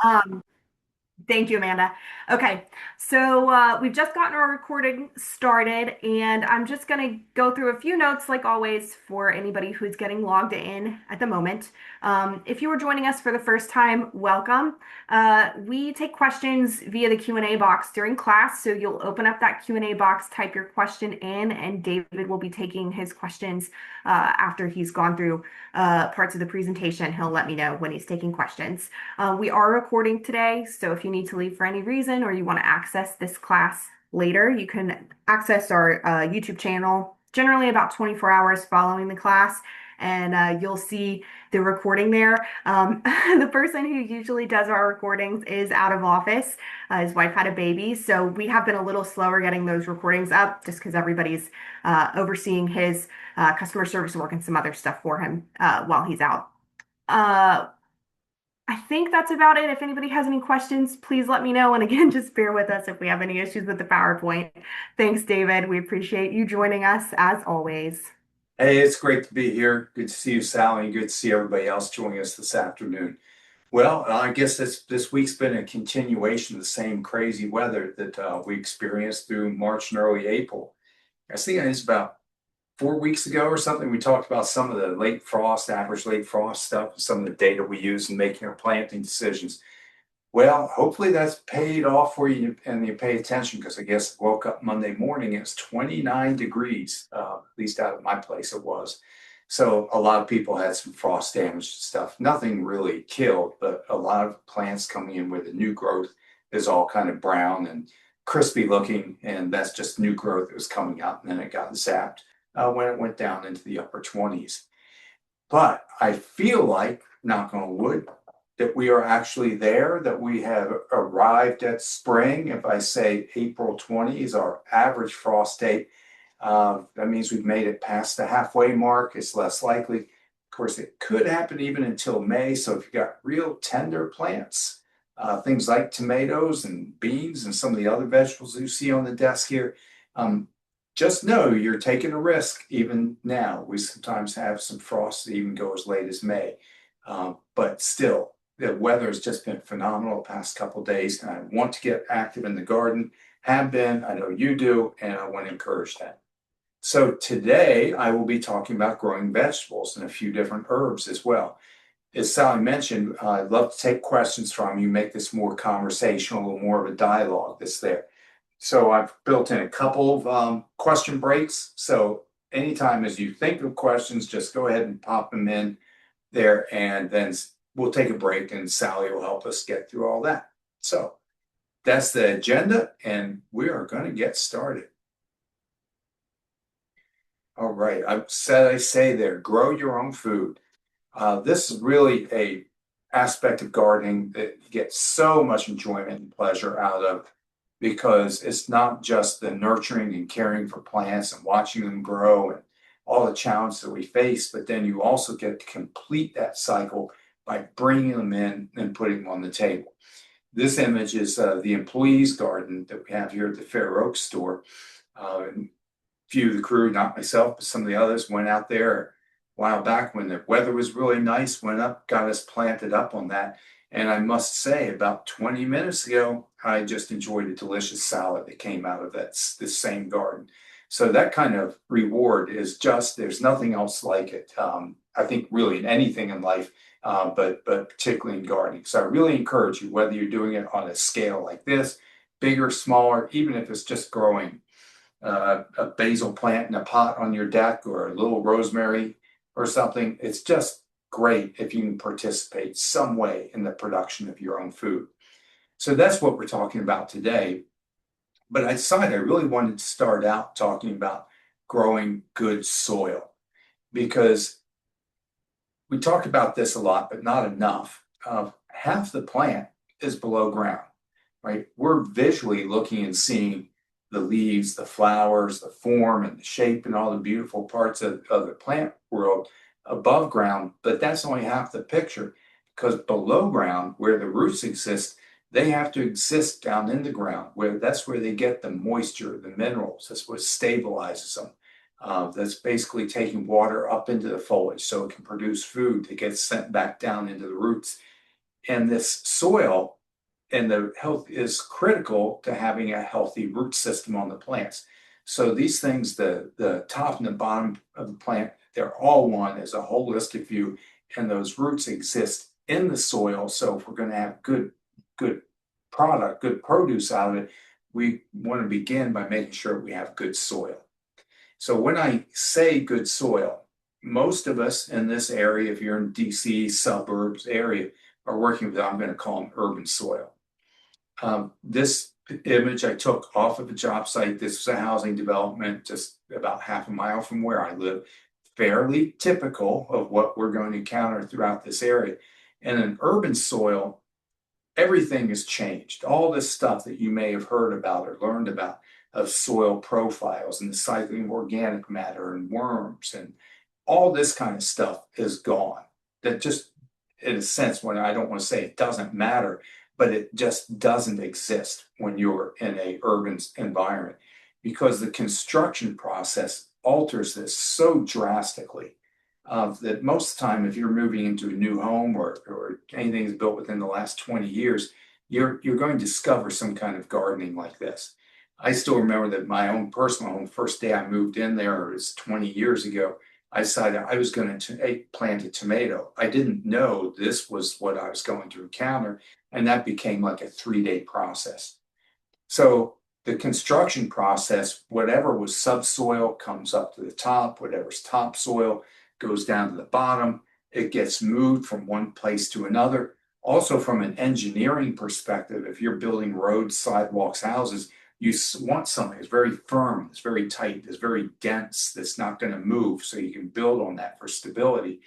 Um, Thank you, Amanda. Okay, so we've just gotten our recording started, and I'm just going to go through a few notes, like always, for anybody who's getting logged in at the moment. If you are joining us for the first time, welcome. We take questions via the Q&A box during class, so you'll open up that Q&A box, type your question in, and David will be taking his questions after he's gone through parts of the presentation. He'll let me know when he's taking questions. We are recording today, so if you need to leave for any reason or you want to access this class later, you can access our YouTube channel generally about 24 hours following the class, and you'll see the recording there. The person who usually does our recordings is out of office. His wife had a baby, so we have been a little slower getting those recordings up just because everybody's overseeing his customer service work and some other stuff for him while he's out. Uh, I think that's about it. If anybody has any questions, please let me know. And again, just bear with us if we have any issues with the PowerPoint. Thanks, David. We appreciate you joining us as always. Hey, it's great to be here. Good to see you, Sally, and good to see everybody else joining us this afternoon. Well, I guess this week's been a continuation of the same crazy weather that we experienced through March and early April. I think it's about 4 weeks ago or something. We talked about some of the late frost, average late frost stuff, some of the data we use in making our planting decisions. Well, hopefully that's paid off for you and you pay attention because I guess I woke up Monday morning, it's 29 degrees, at least out of my place it was. So a lot of people had some frost damage and stuff. Nothing really killed, but a lot of plants coming in where the new growth is all kind of brown and crispy looking, and that's just new growth that was coming out, and then it got zapped when it went down into the upper 20s. But I feel like, knock on wood, that we are actually there, that we have arrived at spring. If I say April 20 is our average frost date, that means we've made it past the halfway mark. It's less likely. Of course, it could happen even until May. So if you've got real tender plants, things like tomatoes and beans and some of the other vegetables you see on the desk here, um, just know you're taking a risk even now. We sometimes have some frost that even go as late as May. But still, the weather has just been phenomenal the past couple of days, and I want to get active in the garden. Have been, I know you do, and I want to encourage that. So today I will be talking about growing vegetables and a few different herbs as well. As Sally mentioned, I'd love to take questions from you, make this more conversational, a little more of a dialogue that's there. So I've built in a couple of question breaks. So anytime as you think of questions, just go ahead and pop them in there, and then we'll take a break and Sally will help us get through all that. So that's the agenda, and we are going to get started. All right, I say there, grow your own food. This is really a aspect of gardening that you get so much enjoyment and pleasure out of because it's not just the nurturing and caring for plants and watching them grow and all the challenges that we face, but then you also get to complete that cycle by bringing them in and putting them on the table. This image is the employees' garden that we have here at the Fair Oaks store. And few of the crew, not myself, but some of the others went out there a while back when the weather was really nice, went up, got us planted up on that. And I must say, about 20 minutes ago, I just enjoyed a delicious salad that came out of this same garden. So that kind of reward is just, there's nothing else like it. I think really in anything in life, but particularly in gardening. So I really encourage you, whether you're doing it on a scale like this, bigger, smaller, even if it's just growing a basil plant in a pot on your deck or a little rosemary or something. It's just great if you can participate some way in the production of your own food. So that's what we're talking about today. But I decided I really wanted to start out talking about growing good soil because we talk about this a lot, but not enough. Half the plant is below ground, right? We're visually looking and seeing the leaves, the flowers, the form and the shape and all the beautiful parts of the plant world above ground, but that's only half the picture because below ground, where the roots exist, they have to exist down in the ground, where that's where they get the moisture, the minerals. That's what stabilizes them. That's basically taking water up into the foliage so it can produce food that gets sent back down into the roots. And this soil and the health is critical to having a healthy root system on the plants. So these things, the top and the bottom of the plant, they're all one as a holistic view, and those roots exist in the soil. So if we're going to have good product, good produce out of it, we want to begin by making sure we have good soil. So when I say good soil, most of us in this area, if you're in DC suburbs area, are working with, I'm going to call them urban soil. This image I took off of a job site. This was a housing development just about half a mile from where I live. Fairly typical of what we're going to encounter throughout this area. And in urban soil, everything has changed. All this stuff that you may have heard about or learned about of soil profiles and the cycling of organic matter and worms and all this kind of stuff is gone. That just, in a sense, when I don't want to say it doesn't matter, but it just doesn't exist when you're in a urban environment because the construction process alters this so drastically that most of the time, if you're moving into a new home or anything is built within the last 20 years, you're going to discover some kind of gardening like this. I still remember that my own personal home, first day I moved in there, it was 20 years ago, I decided I was going to plant a tomato. I didn't know this was what I was going to encounter, and that became like a 3-day process. So the construction process, whatever was subsoil comes up to the top, whatever's topsoil goes down to the bottom. It gets moved from one place to another. Also, from an engineering perspective, if you're building roads, sidewalks, houses, you want something that's very firm, that's very tight, that's very dense, that's not going to move, so you can build on that for stability.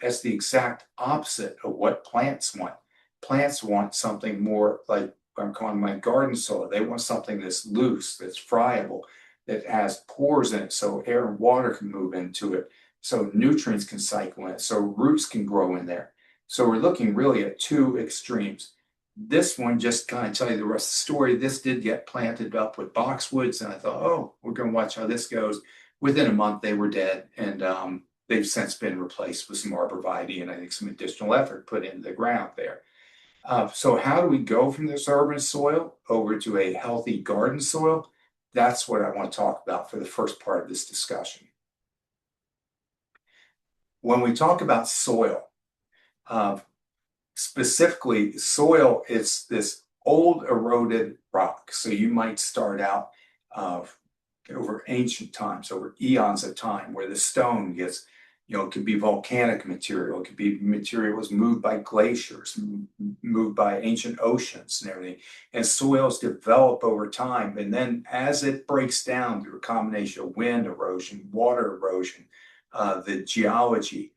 That's the exact opposite of what plants want. Plants want something more like I'm calling my garden soil. They want something that's loose, that's friable, that has pores in it so air and water can move into it, so nutrients can cycle in it, so roots can grow in there. So we're looking really at two extremes. This one, just kind of tell you the rest of the story, this did get planted up with boxwoods, and I thought, oh, we're going to watch how this goes. Within a month, they were dead, and they've since been replaced with some arborvitae and I think some additional effort put into the ground there. So how do we go from this urban soil over to a healthy garden soil? That's what I want to talk about for the first part of this discussion. When we talk about soil, specifically soil is this old eroded rock. So you might start out over ancient times, over eons of time, where the stone gets, it could be volcanic material, it could be material was moved by glaciers, moved by ancient oceans and everything. And soils develop over time. And then as it breaks down through a combination of wind erosion, water erosion, the geology,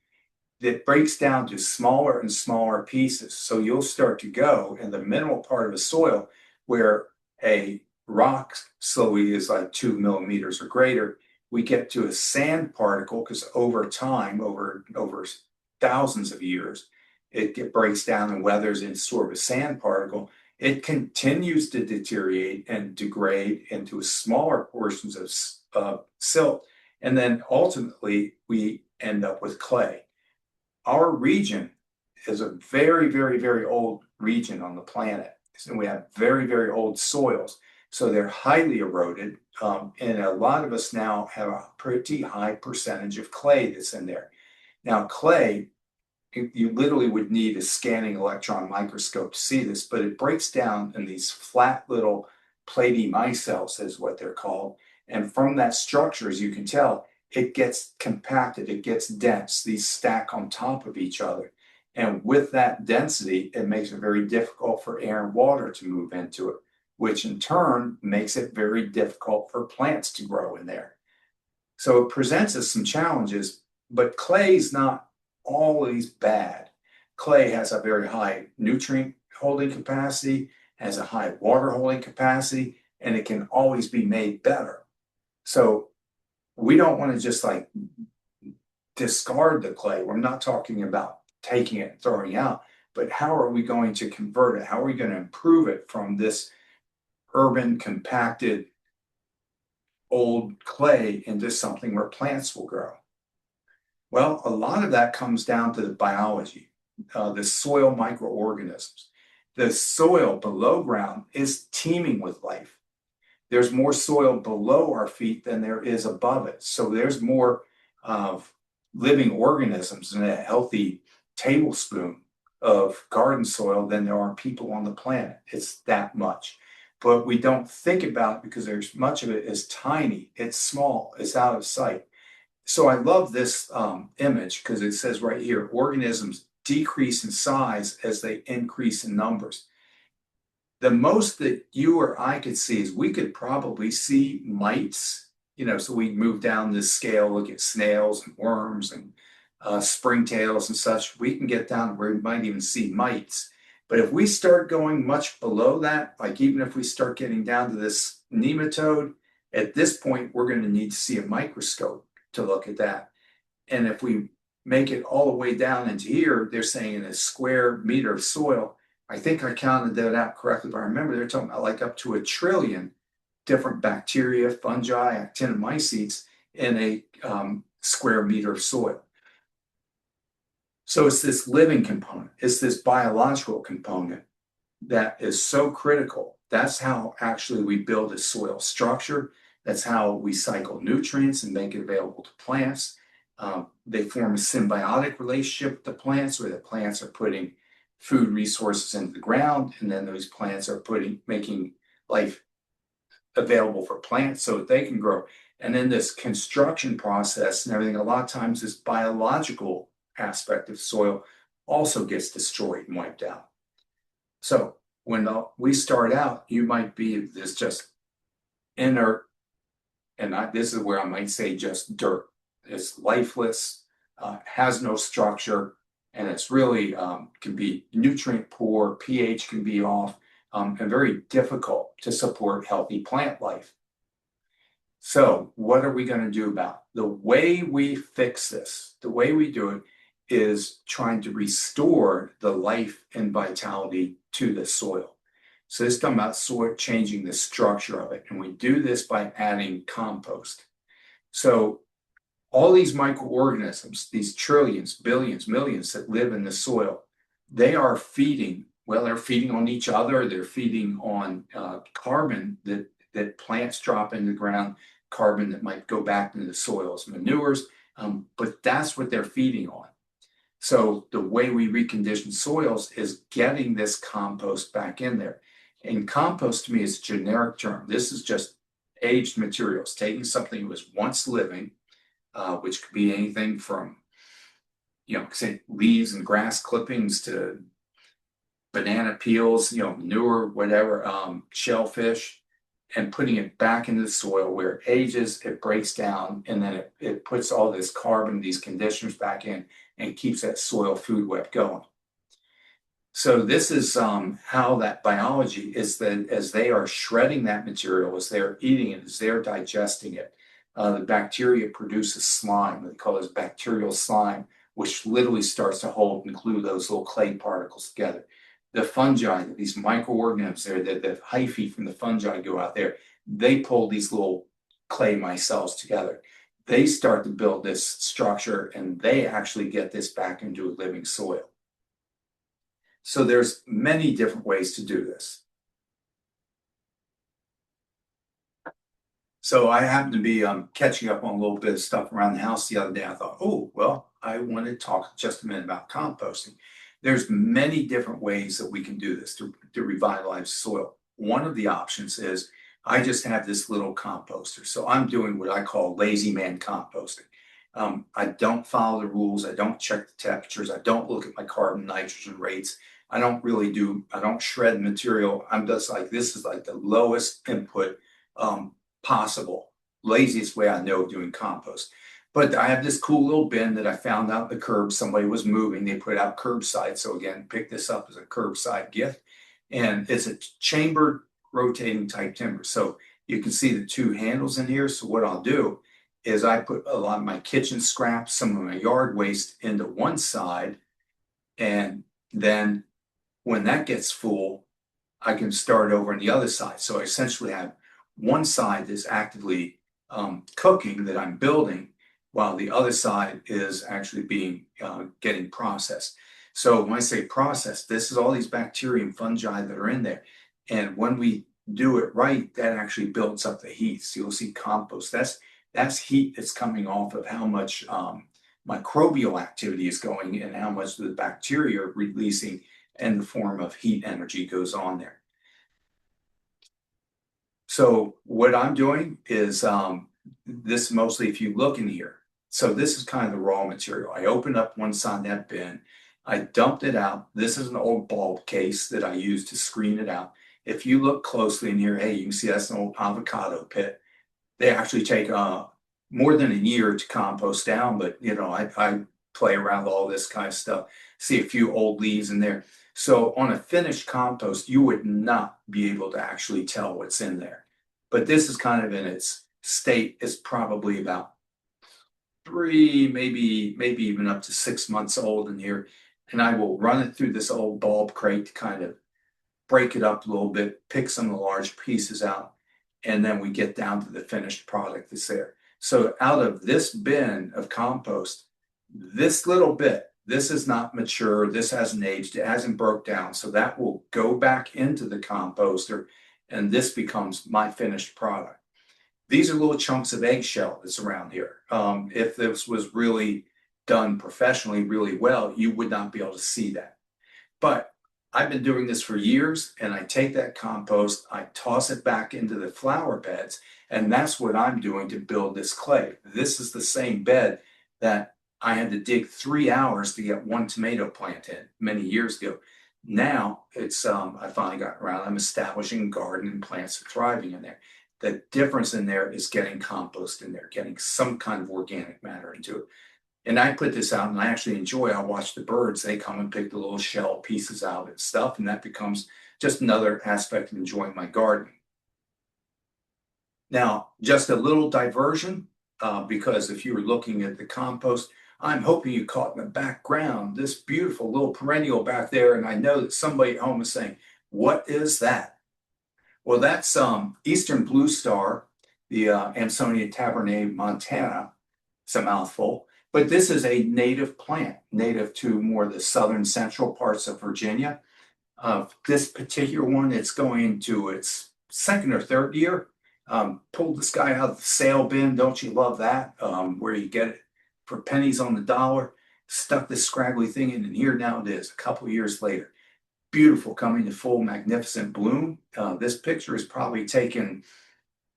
that breaks down to smaller and smaller pieces. So you'll start to go in the mineral part of a soil where a rock slowly is like 2 millimeters or greater. We get to a sand particle because over time, over thousands of years, it breaks down and weathers into sort of a sand particle. It continues to deteriorate and degrade into smaller portions of silt. And then ultimately, we end up with clay. Our region is a very, very, very old region on the planet. And we have very, very old soils. So they're highly eroded. And a lot of us now have a pretty high percentage of clay that's in there. Now, clay, you literally would need a scanning electron microscope to see this, but it breaks down in these flat little platy micelles, is what they're called. And from that structure, as you can tell, it gets compacted, it gets dense. These stack on top of each other. And with that density, it makes it very difficult for air and water to move into it, which in turn makes it very difficult for plants to grow in there. So it presents us some challenges, but clay is not always bad. Clay has a very high nutrient holding capacity, has a high water holding capacity, and it can always be made better. So we don't want to just like discard the clay. We're not talking about taking it and throwing it out, but how are we going to convert it? How are we going to improve it from this urban compacted old clay into something where plants will grow? Well, a lot of that comes down to the biology. the soil microorganisms. The soil below ground is teeming with life. There's more soil below our feet than there is above it. So there's more of living organisms in a healthy tablespoon of garden soil than there are people on the planet. It's that much. But we don't think about it because there's much of it is tiny, it's small, it's out of sight. So I love this image because it says right here, organisms decrease in size as they increase in numbers. The most that you or I could see is we could probably see mites, so we move down this scale, look at snails and worms and springtails and such. We can get down where we might even see mites. But if we start going much below that, like even if we start getting down to this nematode, at this point, we're going to need to see a microscope to look at that. And if we make it all the way down into here, they're saying in a square meter of soil, I think I counted that out correctly, but I remember they're talking about like up to 1 trillion different bacteria, fungi, actinomycetes in a square meter of soil. So it's this living component, it's this biological component that is so critical. That's how actually we build a soil structure. That's how we cycle nutrients and make it available to plants. They form a symbiotic relationship with the plants where the plants are putting food resources into the ground, and then those plants are making life available for plants so that they can grow. And then this construction process and everything, a lot of times this biological aspect of soil also gets destroyed and wiped out. So when we start out, you might be this just inert, and this is where I might say just dirt. It's lifeless, has no structure, and it's really can be nutrient poor, pH can be off, and very difficult to support healthy plant life. So what are we going to do about it? The way we fix this, the way we do it is trying to restore the life and vitality to the soil. So this is talking about soil, changing the structure of it. And we do this by adding compost. So all these microorganisms, these trillions, billions, millions that live in the soil, they are feeding, well, they're feeding on each other. They're feeding on carbon that plants drop into the ground, carbon that might go back into the soil as manures, but that's what they're feeding on. So the way we recondition soils is getting this compost back in there. And compost to me is a generic term. This is just aged materials, taking something that was once living, which could be anything from, say leaves and grass clippings to banana peels, manure, whatever, shellfish, and putting it back into the soil where it ages, it breaks down, and then it puts all this carbon, these conditioners back in, and keeps that soil food web going. So this is how that biology is that as they are shredding that material, as they're eating it, as they're digesting it, the bacteria produces slime. They call this bacterial slime, which literally starts to hold and glue those little clay particles together. The fungi, these microorganisms there, the hyphae from the fungi go out there, they pull these little clay micelles together. They start to build this structure and they actually get this back into a living soil. So there's many different ways to do this. So I happened to be catching up on a little bit of stuff around the house the other day. I thought, oh, well, I want to talk just a minute about composting. There's many different ways that we can do this to revitalize soil. One of the options is I just have this little composter. So I'm doing what I call lazy man composting. I don't follow the rules. I don't check the temperatures. I don't look at my carbon nitrogen rates. I don't shred material. I'm just like, this is like the lowest input possible, laziest way I know of doing compost. But I have this cool little bin that I found out the curb. Somebody was moving. They put out curbside. So again, pick this up as a curbside gift. And it's a chambered rotating type timber. So you can see the two handles in here. So what I'll do is I put a lot of my kitchen scraps, some of my yard waste into one side. And then when that gets full, I can start over on the other side. So I essentially have one side that's actively cooking that I'm building, while the other side is actually getting processed. So when I say process, this is all these bacteria and fungi that are in there. And when we do it right, that actually builds up the heat. So you'll see compost. That's heat that's coming off of how much microbial activity is going and how much the bacteria are releasing in the form of heat energy goes on there. So what I'm doing is this mostly, if you look in here, so this is kind of the raw material. I opened up one side of that bin. I dumped it out. This is an old bulb case that I used to screen it out. If you look closely in here, hey, you can see that's an old avocado pit. They actually take more than a year to compost down, but you know, I play around with all this kind of stuff, see a few old leaves in there. So on a finished compost, you would not be able to actually tell what's in there. But this is kind of in its state, is probably about 3, maybe even up to 6 months old in here. And I will run it through this old bulb crate to kind of break it up a little bit, pick some of the large pieces out, and then we get down to the finished product that's there. So out of this bin of compost, this little bit, this is not mature, this hasn't aged, it hasn't broke down, so that will go back into the composter, and this becomes my finished product. These are little chunks of eggshell that's around here. If this was really done professionally really well, you would not be able to see that. But I've been doing this for years, and I take that compost, I toss it back into the flower beds, and that's what I'm doing to build this clay. This is the same bed that I had to dig 3 hours to get one tomato plant in many years ago. Now it's I finally got around. I'm establishing a garden and plants are thriving in there. The difference in there is getting compost in there, getting some kind of organic matter into it. And I put this out and I actually enjoy. I watch the birds. They come and pick the little shell pieces out and stuff. And that becomes just another aspect of enjoying my garden. Now, just a little diversion, because if you were looking at the compost, I'm hoping you caught in the background this beautiful little perennial back there. And I know that somebody at home is saying, what is that? Well, that's Eastern Blue Star, the Amsonia tabernae montana. It's a mouthful. But this is a native plant, native to more of the southern central parts of Virginia. This particular one, it's going into its second or third year. Pulled this guy out of the sale bin. Don't you love that? Where you get it for pennies on the dollar. Stuck this scraggly thing in, and here now it is, a couple years later. Beautiful, coming to full magnificent bloom. This picture is probably taken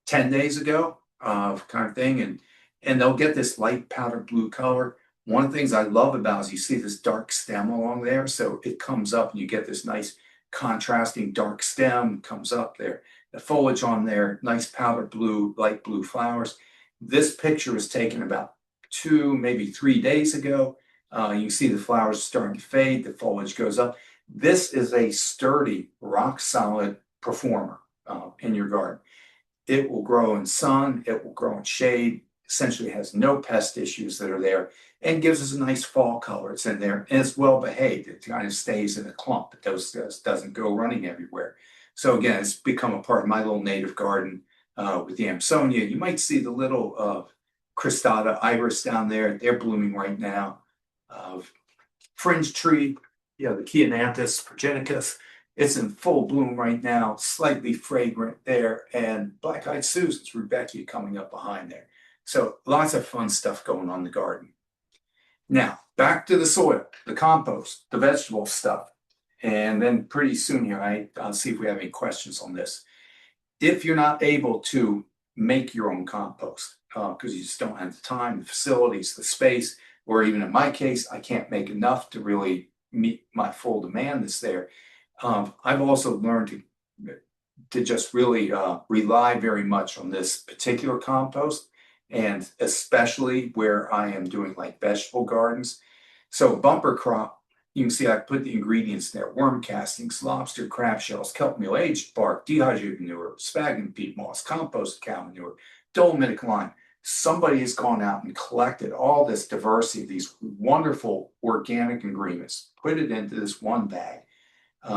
10 days ago, kind of thing. And they'll get this light powder blue color. One of the things I love about is you see this dark stem along there. So it comes up and you get this nice contrasting dark stem comes up there. The foliage on there, nice powder blue, light blue flowers. This picture was taken about 2, maybe 3 days ago. You see the flowers starting to fade, the foliage goes up. This is a sturdy, rock solid performer in your garden. It will grow in sun, it will grow in shade, essentially has no pest issues that are there, and gives us a nice fall color. It's in there, and it's well behaved. It kind of stays in a clump. It doesn't go running everywhere. So again, it's become a part of my little native garden with the Amsonia. You might see the little cristata iris down there. They're blooming right now. Fringe tree, the Chiananthus virginicus. It's in full bloom right now, slightly fragrant there, and black-eyed Susan's rudbeckia coming up behind there. So lots of fun stuff going on in the garden. Now, back to the soil, the compost, the vegetable stuff. And then pretty soon here, I'll see if we have any questions on this. If you're not able to make your own compost, because you just don't have the time, the facilities, the space, or even in my case, I can't make enough to really meet my full demand that's there. I've also learned to just really rely very much on this particular compost, and especially where I am doing like vegetable gardens. So bumper crop, you can see I put the ingredients there: worm castings, lobster, crab shells, kelp meal, aged bark, dehydrated manure, sphagnum peat moss, composted cow manure, dolomitic lime. Somebody has gone out and collected all this diversity, these wonderful organic ingredients, put it into this one bag.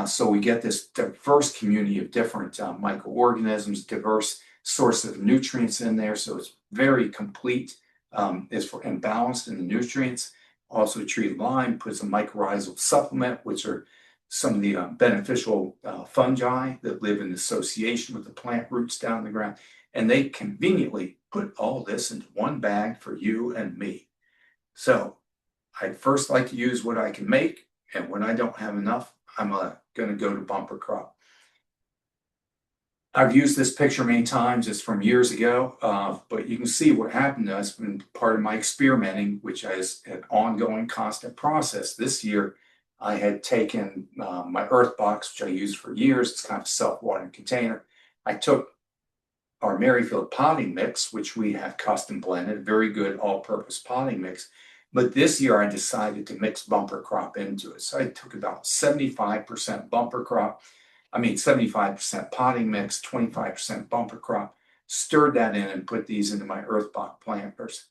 So we get this diverse community of different microorganisms, diverse source of nutrients in there. So it's very complete, and balanced in the nutrients. Also treated lime, put some mycorrhizal supplement, which are some of the beneficial fungi that live in association with the plant roots down in the ground. And they conveniently put all this into one bag for you and me. So I first like to use what I can make, and when I don't have enough, I'm going to go to bumper crop. I've used this picture many times. It's from years ago, but you can see what happened. That's been part of my experimenting, which is an ongoing, constant process. This year, I had taken my earth box, which I used for years. It's kind of a self-watering container. I took our Merrifield potting mix, which we have custom blended, very good all-purpose potting mix. But this year, I decided to mix bumper crop into it. So I took about 75% bumper crop. 75% potting mix, 25% bumper crop, stirred that in and put these into my earthbox planters.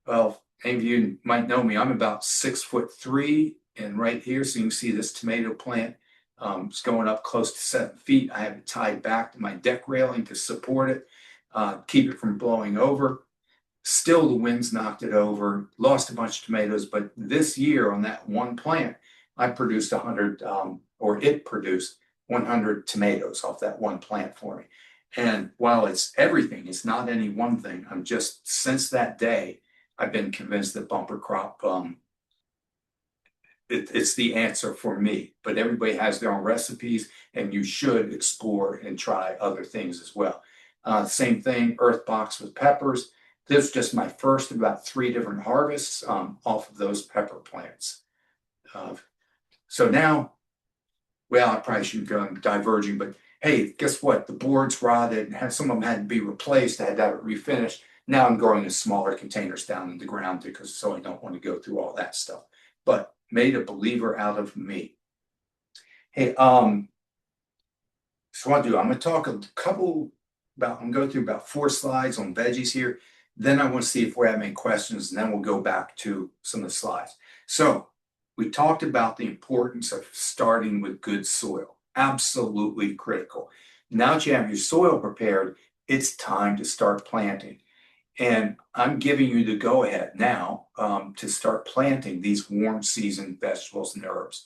Well, any of you might know me, I'm about 6'3", and right here, so you can see this tomato plant is going up close to 7 feet. I have it tied back to my deck railing to support it, keep it from blowing over. Still, the winds knocked it over, lost a bunch of tomatoes, but this year on that one plant, I produced 100, or it produced 100 tomatoes off that one plant for me. And while it's everything, it's not any one thing. I'm just, since that day, I've been convinced that bumper crop, it's the answer for me. But everybody has their own recipes, and you should explore and try other things as well. Same thing, earth box with peppers. This is just my first of about 3 different harvests off of those pepper plants. So now, well, I probably shouldn't go diverging, but hey, guess what? The boards rotted, some of them had to be replaced. I had to have it refinished. Now I'm growing in smaller containers down in the ground because so I don't want to go through all that stuff. But made a believer out of me. Hey, so what I'll do, I'm going to talk I'm going to go through about 4 slides on veggies here. Then I want to see if we have any questions, and then we'll go back to some of the slides. So we talked about the importance of starting with good soil. Absolutely critical. Now that you have your soil prepared, it's time to start planting. And I'm giving you the go-ahead now to start planting these warm season vegetables and herbs.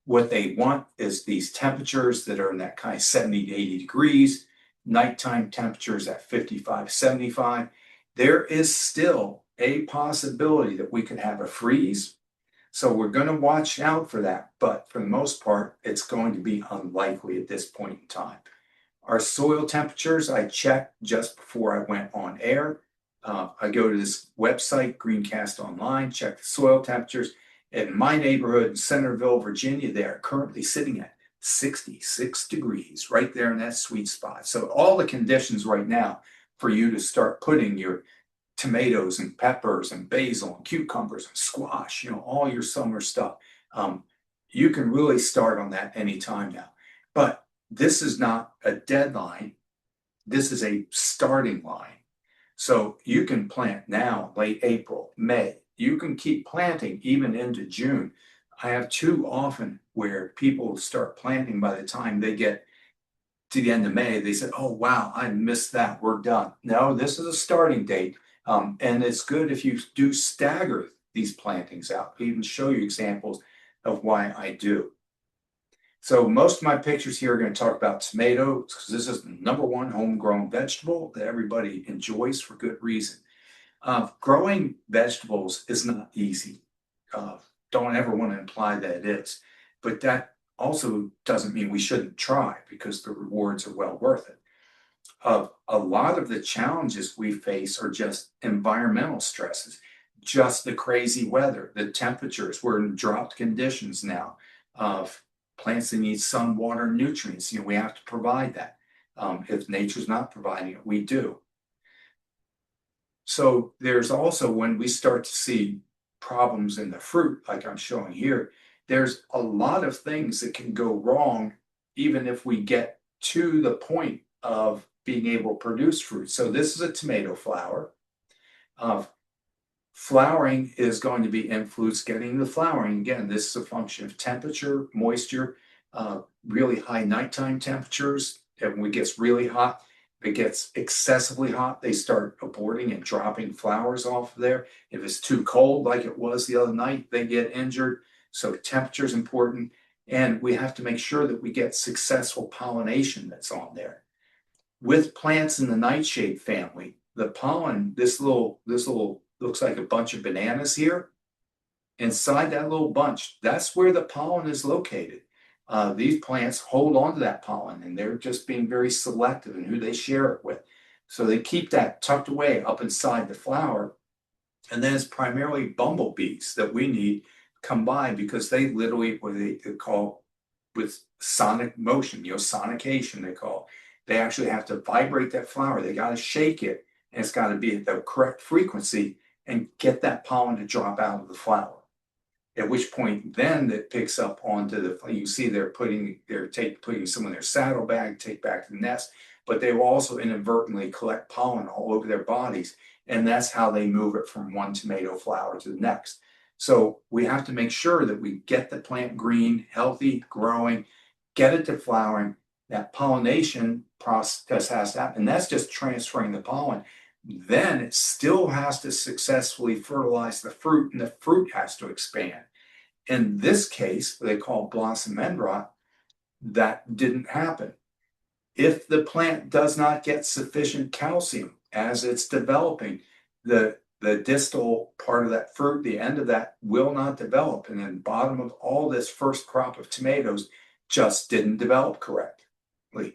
What they want is these temperatures that are in that kind of 70 to 80 degrees, nighttime temperatures at 55, 75. There is still a possibility that we could have a freeze. So we're going to watch out for that. But for the most part, it's going to be unlikely at this point in time. Our soil temperatures, I checked just before I went on air. I go to this website, Greencast Online, check the soil temperatures. In my neighborhood in Centerville, Virginia, they are currently sitting at 66 degrees, right there in that sweet spot. So all the conditions right now for you to start putting your tomatoes and peppers and basil and cucumbers and squash, all your summer stuff. You can really start on that anytime now. But this is not a deadline. This is a starting line. So you can plant now, late April, May. You can keep planting even into June. I have too often where people start planting by the time they get to the end of May, they said, oh, wow, I missed that. We're done. No, this is a starting date. And it's good if you do stagger these plantings out. I even show you examples of why I do. So most of my pictures here are going to talk about tomatoes because this is the #1 homegrown vegetable that everybody enjoys for good reason. Growing vegetables is not easy. Don't ever want to imply that it is. But that also doesn't mean we shouldn't try because the rewards are well worth it. A lot of the challenges we face are just environmental stresses, just the crazy weather, the temperatures. We're in drought conditions now. Plants that need sun, water, nutrients. We have to provide that. If nature's not providing it, we do. So there's also when we start to see problems in the fruit, like I'm showing here, there's a lot of things that can go wrong, even if we get to the point of being able to produce fruit. So this is a tomato flower. Flowering is going to be influenced getting the flowering. Again, this is a function of temperature, moisture, really high nighttime temperatures. And when it gets really hot, If it gets excessively hot, they start aborting and dropping flowers off of there. If it's too cold, like it was the other night, they get injured. So temperature is important. And we have to make sure that we get successful pollination that's on there. With plants in the nightshade family, the pollen, this little looks like a bunch of bananas here. Inside that little bunch, that's where the pollen is located. These plants hold on to that pollen, and they're just being very selective in who they share it with. So they keep that tucked away up inside the flower. And then it's primarily bumblebees that we need come by because they literally, what they call with sonic motion, sonication, they call. They actually have to vibrate that flower. They got to shake it, and it's got to be at the correct frequency and get that pollen to drop out of the flower. At which point, then it picks up onto the. You see, putting some of their saddlebag, take back to the nest, but they will also inadvertently collect pollen all over their bodies, and that's how they move it from one tomato flower to the next. So we have to make sure that we get the plant green, healthy, growing, get it to flowering. That pollination process has to happen, and that's just transferring the pollen. Then it still has to successfully fertilize the fruit, and the fruit has to expand. In this case, what they call blossom end rot, that didn't happen. If the plant does not get sufficient calcium as it's developing, the distal part of that fruit, the end of that, will not develop. And then bottom of all this first crop of tomatoes just didn't develop correctly.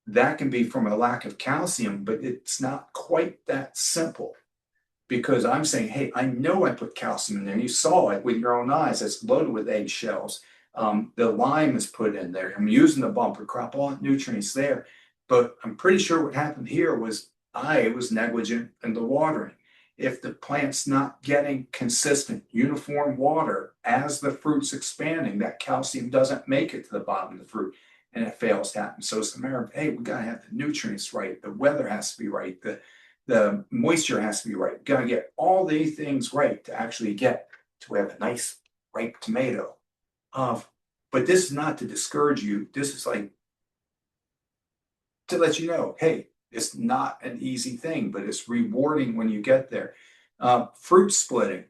That can be from a lack of calcium, but it's not quite that simple. Because I'm saying, hey, I know I put calcium in there. You saw it with your own eyes. It's loaded with eggshells. The lime is put in there. I'm using the bumper crop, all the nutrients there. But I'm pretty sure what happened here was I was negligent in the watering. If the plant's not getting consistent, uniform water as the fruit's expanding, that calcium doesn't make it to the bottom of the fruit, and it fails to happen. So it's a matter of, hey, we got to have the nutrients right. The weather has to be right. The moisture has to be right. You've got to get all these things right to actually get to have a nice ripe tomato. But this is not to discourage you. This is like to let you know, hey, it's not an easy thing, but it's rewarding when you get there. Fruit splitting.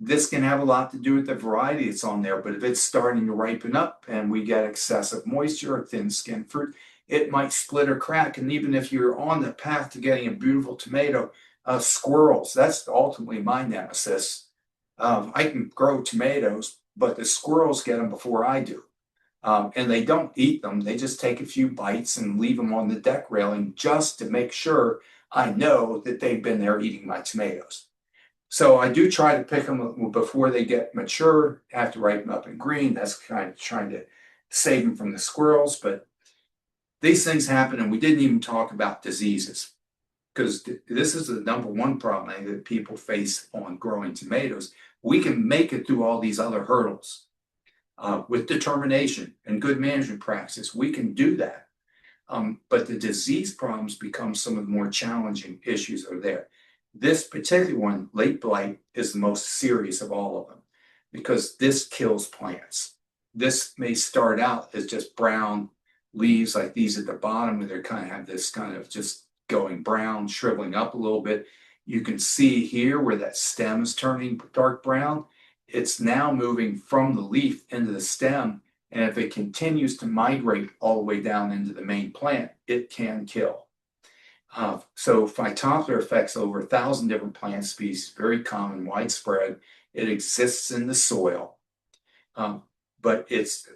This can have a lot to do with the variety that's on there, but if it's starting to ripen up and we get excessive moisture or thin-skinned fruit, it might split or crack. And even if you're on the path to getting a beautiful tomato, squirrels, that's ultimately my nemesis. I can grow tomatoes, but the squirrels get them before I do. And they don't eat them. They just take a few bites and leave them on the deck railing just to make sure I know that they've been there eating my tomatoes. So I do try to pick them before they get mature, have to ripen up in green. That's kind of trying to save them from the squirrels. But these things happen, and we didn't even talk about diseases, because this is the number one problem that people face on growing tomatoes. We can make it through all these other hurdles with determination and good management practices. We can do that. But the disease problems become some of the more challenging issues that are there. This particular one, late blight, is the most serious of all of them because this kills plants. This may start out as just brown leaves like these at the bottom, where they kind of have this kind of just going brown, shriveling up a little bit. You can see here where that stem is turning dark brown. It's now moving from the leaf into the stem. And if it continues to migrate all the way down into the main plant, it can kill. So Phytophthora affects over 1,000 different plant species, very common, widespread. It exists in the soil, but it's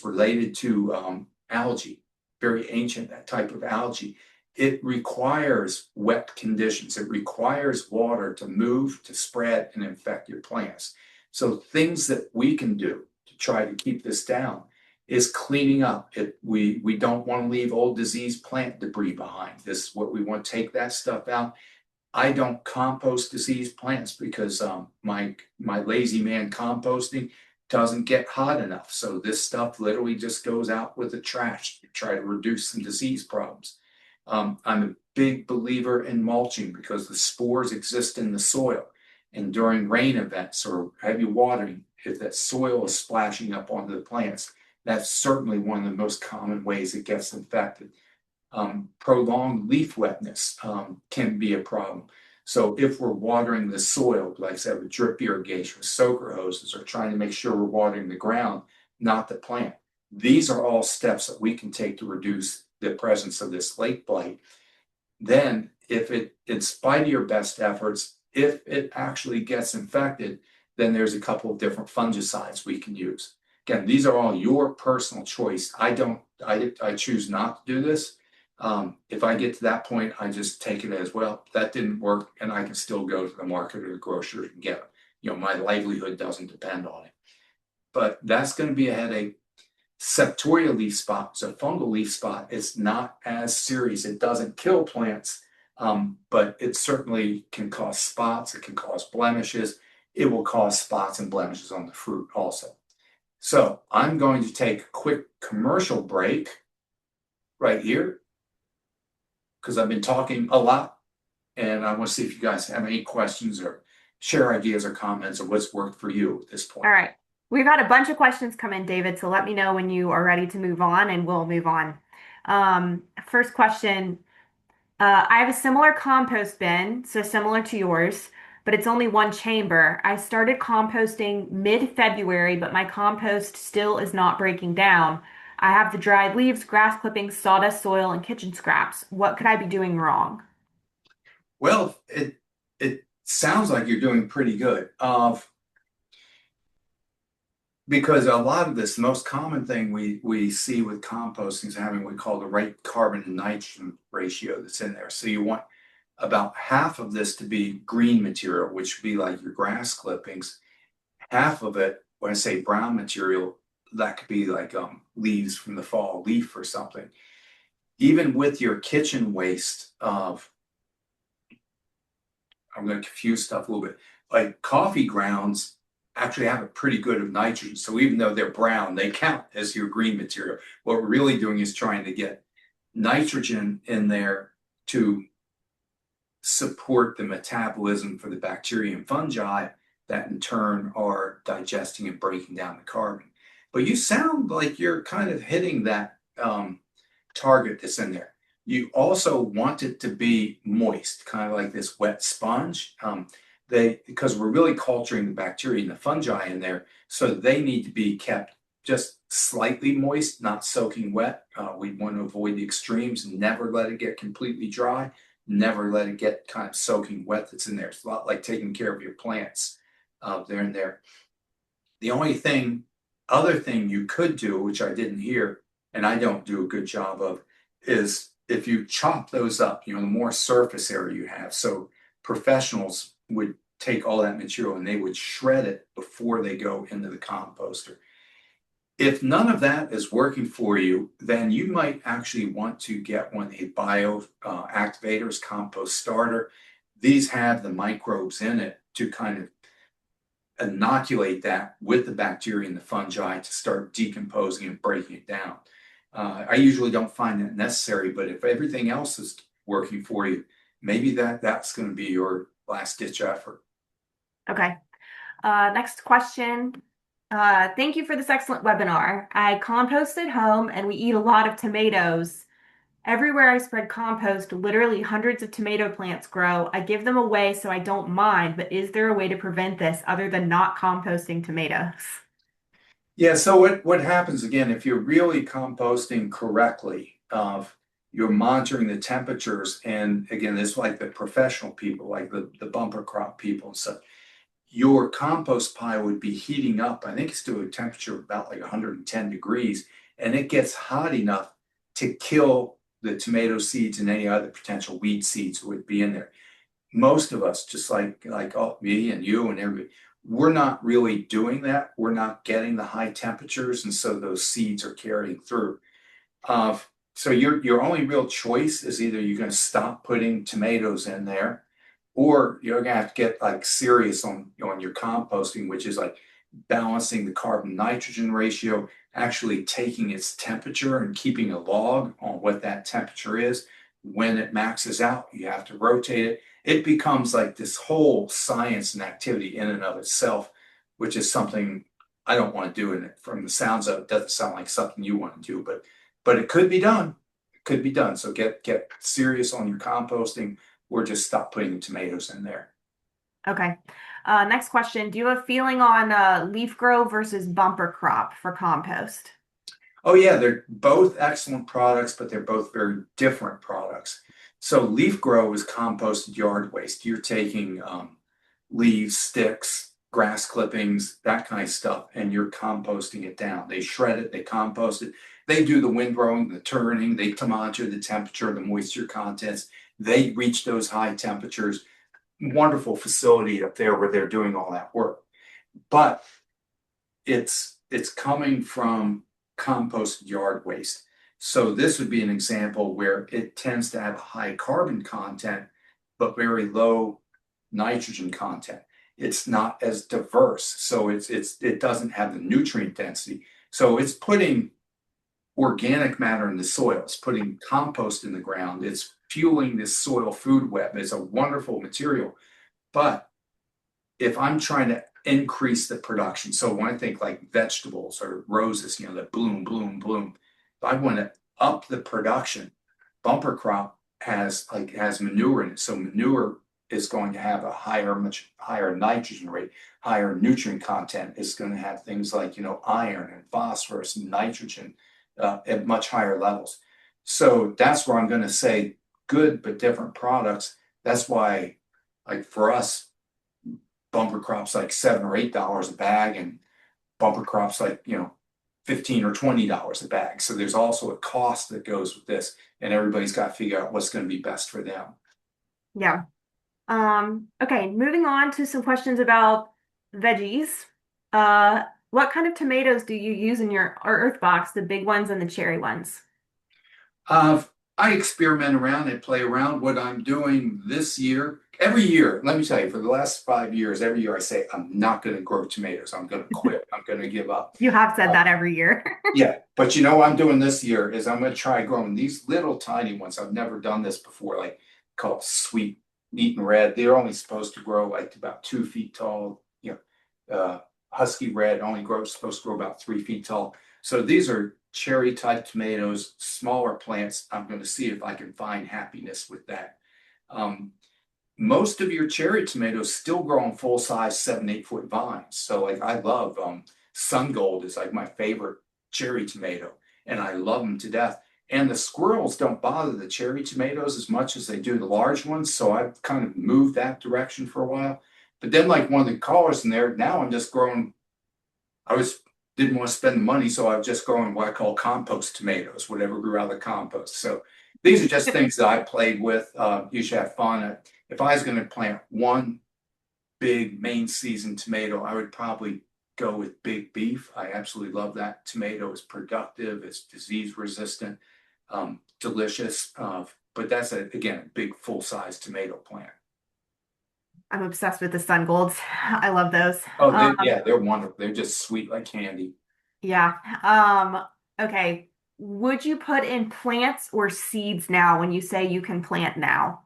related to algae, very ancient, that type of algae. It requires wet conditions. It requires water to move, to spread, and infect your plants. So things that we can do to try to keep this down is cleaning up. We don't want to leave old diseased plant debris behind. This is what we want to take that stuff out. I don't compost diseased plants because my lazy man composting doesn't get hot enough. So this stuff literally just goes out with the trash to try to reduce some disease problems. I'm a big believer in mulching because the spores exist in the soil. And during rain events or heavy watering, if that soil is splashing up onto the plants, that's certainly one of the most common ways it gets infected. Prolonged leaf wetness can be a problem. So if we're watering the soil, like I said, with drip irrigation, with soaker hoses, or trying to make sure we're watering the ground, not the plant, these are all steps that we can take to reduce the presence of this lake blight. Then, if it, in spite of your best efforts, if it actually gets infected, then there's a couple of different fungicides we can use. Again, these are all your personal choice. I choose not to do this. If I get to that point, I just take it as, well, that didn't work, and I can still go to the market or the grocery and get it. My livelihood doesn't depend on it. But that's going to be a headache. Septoria leaf spot, so fungal leaf spot, is not as serious. It doesn't kill plants, but it certainly can cause spots. It can cause blemishes. It will cause spots and blemishes on the fruit also. So I'm going to take a quick commercial break right here because I've been talking a lot, and I want to see if you guys have any questions or share ideas or comments of what's worked for you at this point. All right. We've had a bunch of questions come in, David, so let me know when you are ready to move on and we'll move on. First question. I have a similar compost bin, so similar to yours, but it's only one chamber. I started composting mid-February, but my compost still is not breaking down. I have the dried leaves, grass clippings, sawdust, soil, and kitchen scraps. What could I be doing wrong? Well, it sounds like you're doing pretty good. Because a lot of this, the most common thing we see with composting is having what we call the right carbon and nitrogen ratio that's in there. So you want about half of this to be green material, which would be like your grass clippings. Half of it, when I say brown material, that could be like leaves from the fall leaf or something. Even with your kitchen waste of, I'm going to confuse stuff a little bit, like coffee grounds actually have a pretty good of nitrogen. So even though they're brown, they count as your green material. What we're really doing is trying to get nitrogen in there to support the metabolism for the bacteria and fungi that in turn are digesting and breaking down the carbon. But you sound like you're kind of hitting that target that's in there. You also want it to be moist, kind of like this wet sponge. Because we're really culturing the bacteria and the fungi in there, so they need to be kept just slightly moist, not soaking wet. We want to avoid the extremes and never let it get completely dry, never let it get kind of soaking wet that's in there. It's a lot like taking care of your plants. They're in there. The only other thing you could do, which I didn't hear, and I don't do a good job of, is if you chop those up, the more surface area you have. So professionals would take all that material and they would shred it before they go into the composter. If none of that is working for you, then you might actually want to get one of the bio activators, compost starter. These have the microbes in it to kind of inoculate that with the bacteria and the fungi to start decomposing and breaking it down. I usually don't find that necessary, but if everything else is working for you, maybe that's going to be your last ditch effort. Okay. Next question. Thank you for this excellent webinar. I compost at home and we eat a lot of tomatoes. Everywhere I spread compost, literally hundreds of tomato plants grow. I give them away so I don't mind, but is there a way to prevent this other than not composting tomatoes? Yeah, so what happens again, if you're really composting correctly, you're monitoring the temperatures, and again, this is like the professional people, like the bumper crop people and stuff. Your compost pile would be heating up. I think it's to a temperature of about like 110 degrees, and it gets hot enough to kill the tomato seeds and any other potential weed seeds that would be in there. Most of us, just like me and you and everybody, we're not really doing that. We're not getting the high temperatures, and so those seeds are carrying through. So your only real choice is either you're going to stop putting tomatoes in there, or you're going to have to get like serious on your composting, which is like balancing the carbon nitrogen ratio, actually taking its temperature and keeping a log on what that temperature is. When it maxes out, you have to rotate it. It becomes like this whole science and activity in and of itself, which is something I don't want to do. And from the sounds of it, doesn't sound like something you want to do, but it could be done. could be done. So get serious on your composting, or just stop putting tomatoes in there. Okay. Next question. Do you have a feeling on leaf grow versus bumper crop for compost? Oh yeah, they're both excellent products, but they're both very different products. So leaf grow is composted yard waste. You're taking leaves, sticks, grass clippings, that kind of stuff, and you're composting it down. They shred it, they compost it, they do the windrowing, the turning, they monitor the temperature, the moisture contents. They reach those high temperatures. Wonderful facility up there where they're doing all that work. But it's coming from composted yard waste. So this would be an example where it tends to have high carbon content, but very low nitrogen content. It's not as diverse, so it doesn't have the nutrient density. So it's putting organic matter in the soil. It's putting compost in the ground. It's fueling this soil food web. It's a wonderful material. But if I'm trying to increase the production, so when I think like vegetables or roses, that bloom, bloom, bloom, if I want to up the production, bumper crop has manure in it. So manure is going to have much higher nitrogen rate, higher nutrient content. It's going to have things like, iron and phosphorus and nitrogen at much higher levels. So that's where I'm going to say good but different products. That's why, like for us, bumper crops like $7 or $8 a bag, and bumper crops like $15 or $20 a bag. So there's also a cost that goes with this, and everybody's got to figure out what's going to be best for them. Yeah. Okay, moving on to some questions about veggies. What kind of tomatoes do you use in your earth box, the big ones and the cherry ones? Uh, I experiment around and play around. What I'm doing this year, every year, let me tell you, for the last 5 years, every year I say, I'm not going to grow tomatoes. I'm going to quit. I'm going to give up. You have said that every year. Yeah, but what I'm doing this year is I'm going to try growing these little tiny ones. I've never done this before, like called sweet Eaton red. They're only supposed to grow like about 2 feet tall. Husky red supposed to grow about 3 feet tall. So these are cherry type tomatoes, smaller plants. I'm going to see if I can find happiness with that. Most of your cherry tomatoes still grow on full size 7, 8 foot vines. So like I love Sun Gold is like my favorite cherry tomato, and I love them to death. And the squirrels don't bother the cherry tomatoes as much as they do the large ones. So I've kind of moved that direction for a while. But then like one of the callers in there, now I'm just growing, didn't want to spend the money, so I've just grown what I call compost tomatoes, whatever grew out of the compost. So these are just things that I played with. You should have fun. If I was going to plant one big main season tomato, I would probably go with Big Beef. I absolutely love that tomato. It's productive, it's disease resistant, delicious. But that's again a big full size tomato plant. I'm obsessed with the Sun Golds. I love those. Oh, yeah, they're wonderful. They're just sweet like candy. Yeah. Okay. Would you put in plants or seeds now when you say you can plant now?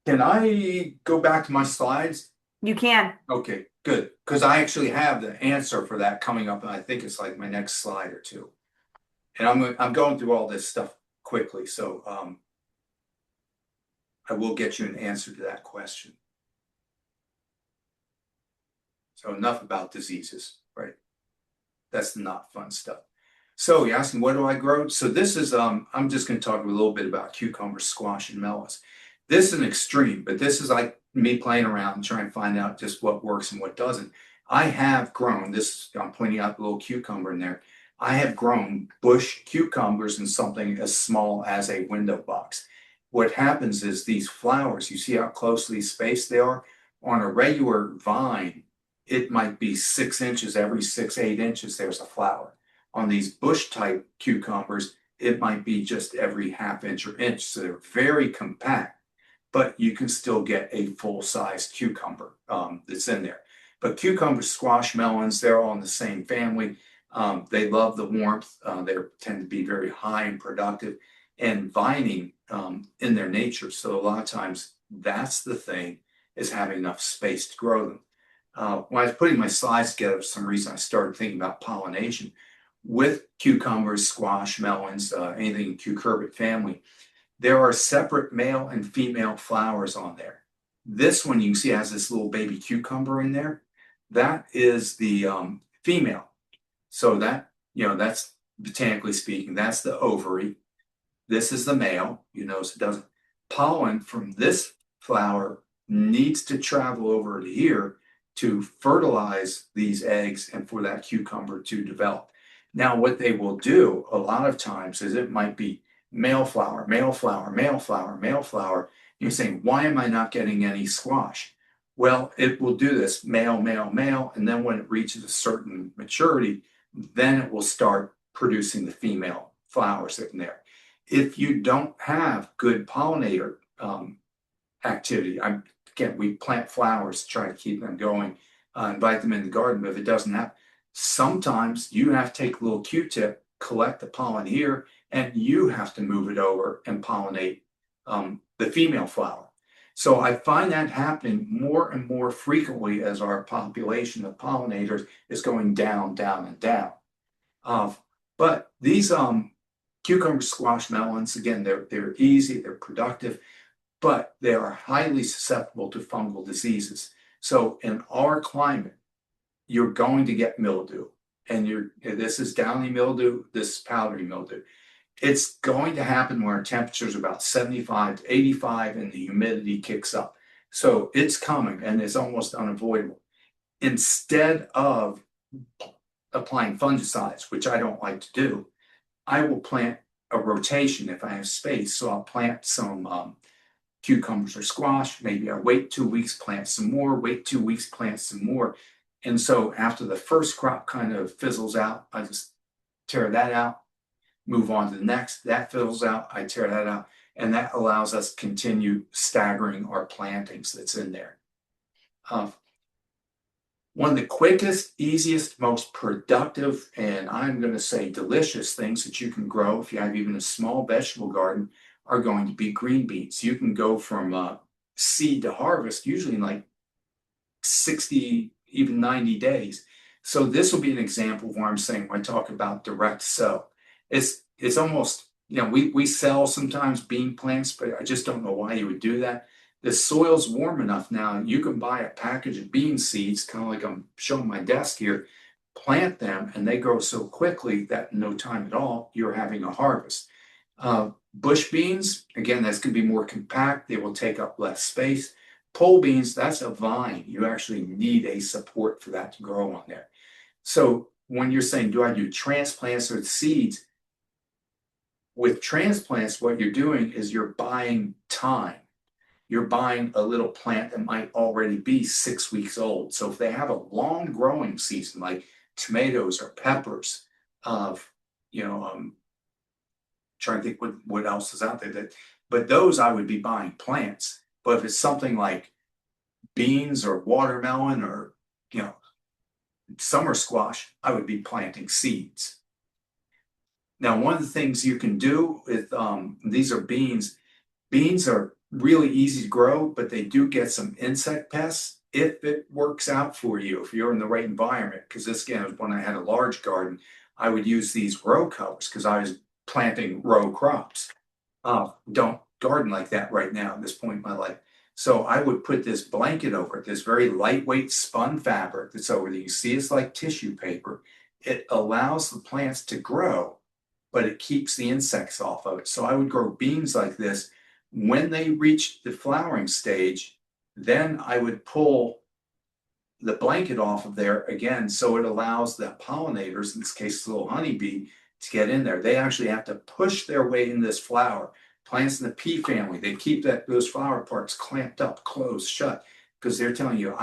Can I go back to my slides? You can. Okay, good. Because I actually have the answer for that coming up, and I think it's like my next slide or two. And I'm going through all this stuff quickly, so I will get you an answer to that question. So enough about diseases, right? That's the not fun stuff. So you're asking, what do I grow? So this is, I'm just going to talk a little bit about cucumbers, squash, and melons. This is an extreme, but this is like me playing around and trying to find out just what works and what doesn't. I have grown this, I'm pointing out the little cucumber in there. I have grown bush cucumbers in something as small as a window box. What happens is these flowers, you see how closely spaced they are? On a regular vine, it might be 6 inches, every 6, 8 inches, there's a flower. On these bush type cucumbers, it might be just every ½ inch or inch. So they're very compact, but you can still get a full sized cucumber that's in there. But cucumbers, squash, melons, they're all in the same family. They love the warmth. They tend to be very high and productive and vining in their nature. So a lot of times that's the thing, is having enough space to grow them. When I was putting my slides together, for some reason I started thinking about pollination. with cucumbers, squash, melons, anything cucurbit family, there are separate male and female flowers on there. This one you can see has this little baby cucumber in there. That is the female. So that, that's botanically speaking, that's the ovary. This is the male, so it doesn't. Pollen from this flower needs to travel over to here to fertilize these eggs and for that cucumber to develop. Now, what they will do a lot of times is it might be male flower, male flower, male flower, male flower. You're saying, why am I not getting any squash? Well, it will do this male, male, male, and then when it reaches a certain maturity, then it will start producing the female flowers in there. If you don't have good pollinator activity, again, we plant flowers to try to keep them going, invite them in the garden, but if it doesn't happen, sometimes you have to take a little Q-tip, collect the pollen here, and you have to move it over and pollinate the female flower. So I find that happening more and more frequently as our population of pollinators is going down, down, and down. But these cucumber, squash, melons, again, they're easy, they're productive, but they are highly susceptible to fungal diseases. So in our climate, you're going to get mildew, and this is downy mildew, this is powdery mildew. It's going to happen when our temperatures are about 75 to 85 and the humidity kicks up. So it's coming and it's almost unavoidable. Instead of applying fungicides, which I don't like to do, I will plant a rotation if I have space. So I'll plant some cucumbers or squash. Maybe I wait 2 weeks, plant some more, wait 2 weeks, plant some more. And so after the first crop kind of fizzles out, I just tear that out, move on to the next. That fizzles out, I tear that out. And that allows us to continue staggering our plantings that's in there. One of the quickest, easiest, most productive, and I'm going to say delicious things that you can grow if you have even a small vegetable garden are going to be green beans. You can go from seed to harvest usually in like 60, even 90 days. So this will be an example of where I'm saying when I talk about direct sow. It's almost, we sell sometimes bean plants, but I just don't know why you would do that. The soil's warm enough now, you can buy a package of bean seeds, kind of like I'm showing my desk here, plant them, and they grow so quickly that in no time at all, you're having a harvest. Bush beans, again, that's going to be more compact. They will take up less space. Pole beans, that's a vine. You actually need a support for that to grow on there. So when you're saying, do I do transplants or seeds? With transplants, what you're doing is you're buying time. You're buying a little plant that might already be 6 weeks old. So if they have a long growing season, like tomatoes or peppers, trying to think what else is out there, but those I would be buying plants. But if it's something like beans or watermelon or summer squash, I would be planting seeds. Now, one of the things you can do with these are beans. Beans are really easy to grow, but they do get some insect pests if it works out for you, if you're in the right environment. Because this, again, when I had a large garden, I would use these row covers because I was planting row crops. Don't garden like that right now at this point in my life. So I would put this blanket over it, this very lightweight spun fabric that's over there. You see it's like tissue paper. It allows the plants to grow, but it keeps the insects off of it. So I would grow beans like this. When they reach the flowering stage, then I would pull the blanket off of there again, so it allows the pollinators, in this case, the little honeybee, to get in there. They actually have to push their way in this flower. Plants in the pea family, they keep those flower parts clamped up, closed, shut, because they're telling you,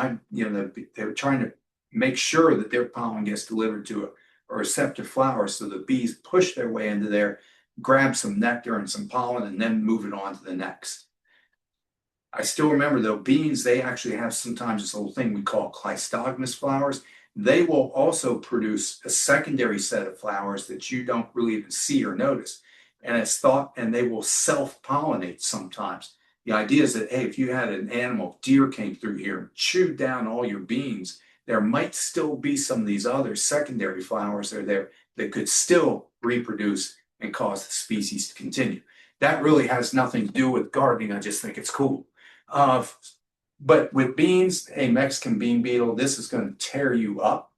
they're trying to make sure that their pollen gets delivered to a receptive flower, so the bees push their way into there, grab some nectar and some pollen, and then move it on to the next. I still remember though, beans, they actually have sometimes this little thing we call cleistogamous flowers. They will also produce a secondary set of flowers that you don't really even see or notice. And it's thought, and they will self-pollinate sometimes. The idea is that, hey, if you had an animal, deer came through here and chewed down all your beans, there might still be some of these other secondary flowers that are there that could still reproduce and cause the species to continue. That really has nothing to do with gardening. I just think it's cool. But with beans, a Mexican bean beetle, this is going to tear you up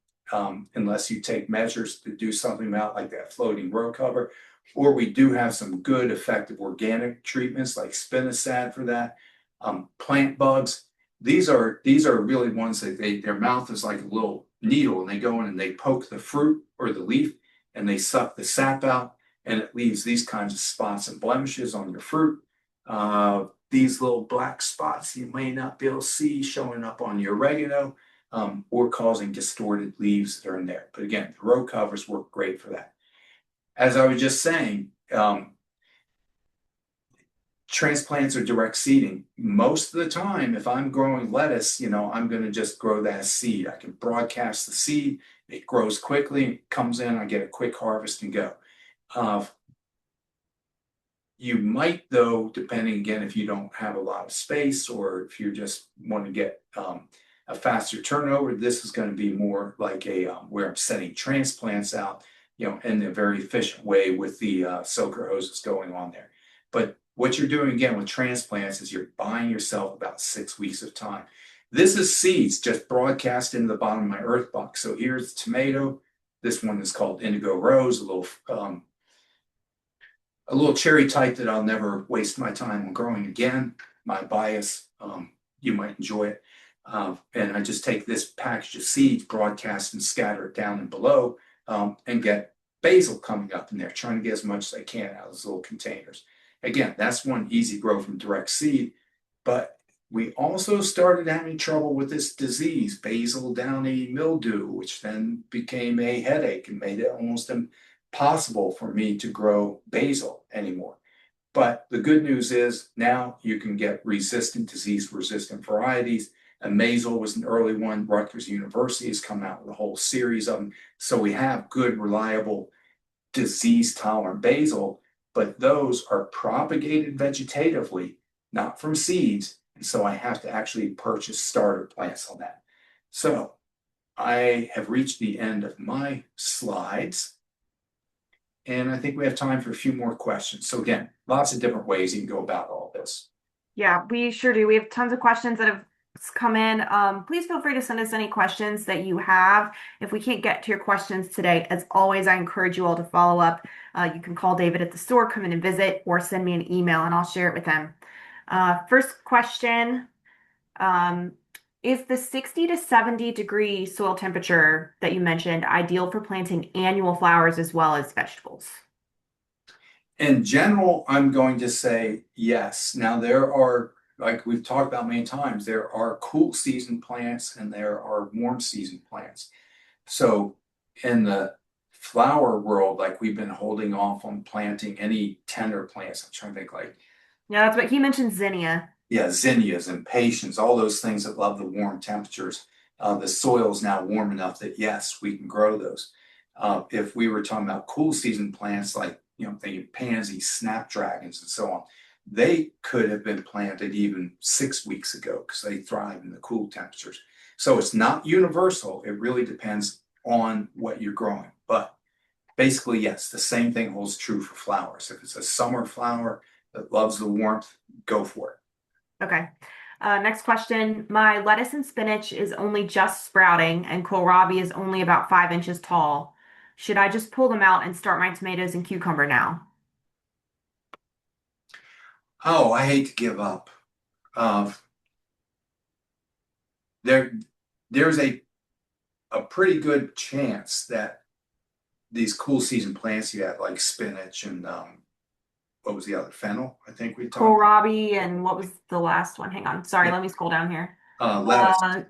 unless you take measures to do something about like that floating row cover. Or we do have some good, effective organic treatments like spinosad for that. Plant bugs. These are really ones that their mouth is like a little needle, and they go in and they poke the fruit or the leaf, and they suck the sap out, and it leaves these kinds of spots and blemishes on your fruit. These little black spots you may not be able to see showing up on your oregano, or causing distorted leaves that are in there. But again, the row covers work great for that. As I was just saying, transplants or direct seeding. Most of the time, if I'm growing lettuce, I'm going to just grow that seed. I can broadcast the seed. It grows quickly, it comes in, I get a quick harvest and go. You might, though, depending again, if you don't have a lot of space or if you just want to get a faster turnover, this is going to be more like a where I'm setting transplants out, in a very efficient way with the soaker hoses going on there. But what you're doing again with transplants is you're buying yourself about 6 weeks of time. This is seeds just broadcast into the bottom of my earth box. So here's tomato. This one is called Indigo Rose, a little cherry type that I'll never waste my time on growing again. My bias, you might enjoy it. And I just take this package of seeds, broadcast and scatter it down and below, and get basil coming up in there, trying to get as much as I can out of those little containers. Again, that's one easy grow from direct seed, but we also started having trouble with this disease, basil downy mildew, which then became a headache and made it almost impossible for me to grow basil anymore. But the good news is now you can get disease-resistant varieties. Amazel was an early one. Rutgers University has come out with a whole series of them. So we have good, reliable, disease-tolerant basil, but those are propagated vegetatively, not from seeds. And so I have to actually purchase starter plants on that. So I have reached the end of my slides. And I think we have time for a few more questions. So again, lots of different ways you can go about all this. Yeah, we sure do. We have tons of questions that have come in. Please feel free to send us any questions that you have. If we can't get to your questions today, as always, I encourage you all to follow up. You can call David at the store, come in and visit, or send me an email and I'll share it with him. First question, is the 60 to 70 degree soil temperature that you mentioned ideal for planting annual flowers as well as vegetables? In general, I'm going to say yes. Now, there are, like we've talked about many times, there are cool season plants and there are warm season plants. So in the flower world, like we've been holding off on planting any tender plants. I'm trying to think Yeah, that's what he mentioned, zinnia. yeah, zinnias and patience, all those things that love the warm temperatures. The soil is now warm enough that yes, we can grow those. If we were talking about cool season plants like, thinking pansies, snapdragons, and so on, they could have been planted even 6 weeks ago because they thrive in the cool temperatures. So it's not universal. It really depends on what you're growing. But basically, yes, the same thing holds true for flowers. If it's a summer flower that loves the warmth, go for it. Okay. Next question. My lettuce and spinach is only just sprouting and kohlrabi is only about 5 inches tall. Should I just pull them out and start my tomatoes and cucumber now? Oh, I hate to give up. Uh, there's a pretty good chance that these cool season plants you have, like spinach and what was the other? Fennel, I think we talked. Kohlrabi and what was the last one? Hang on. Sorry, let me scroll down here. Lettuce.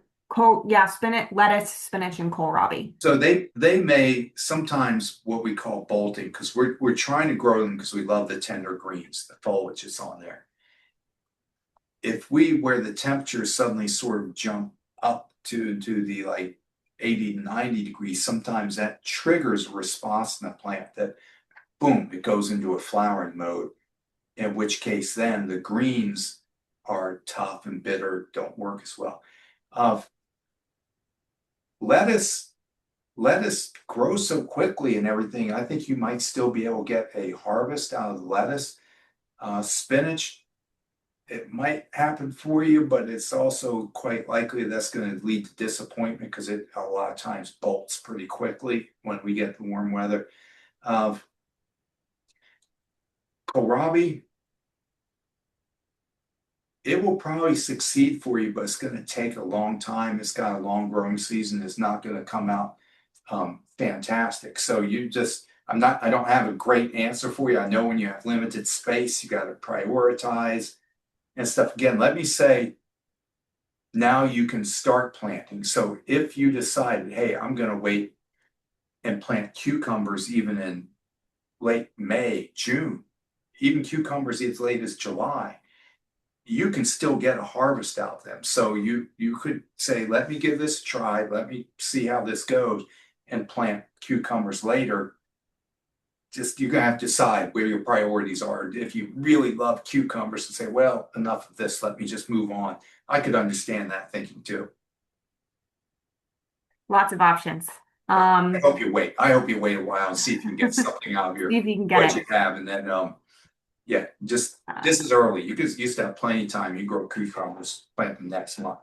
Spinach, lettuce, spinach, and kohlrabi. So they may sometimes what we call bolting because we're trying to grow them because we love the tender greens, the foliage is on there. If where the temperatures suddenly sort of jump up to the like 80 to 90 degrees, sometimes that triggers a response in the plant that boom, it goes into a flowering mode, in which case then the greens are tough and bitter, don't work as well. Lettuce lettuce grows so quickly and everything. I think you might still be able to get a harvest out of the lettuce. Spinach, it might happen for you, but it's also quite likely that's going to lead to disappointment because it a lot of times bolts pretty quickly when we get the warm weather. Uh, Kohlrabi, it will probably succeed for you, but it's going to take a long time. It's got a long growing season. It's not going to come out fantastic. So I don't have a great answer for you. I know when you have limited space, you got to prioritize and stuff. Again, let me say, now you can start planting. So if you decided, hey, I'm going to wait and plant cucumbers even in late May, June, even cucumbers as late as July, you can still get a harvest out of them. So you could say, let me give this a try, let me see how this goes, and plant cucumbers later. Just you're gonna have to decide where your priorities are. If you really love cucumbers and say, well, enough of this, let me just move on. I could understand that thinking too. Lots of options. I hope you wait. I hope you wait a while and see if you can get something out of See if you can what get you have, and then yeah, just it. this is early. You could used to have plenty of time. You grow cucumbers, plant them next month.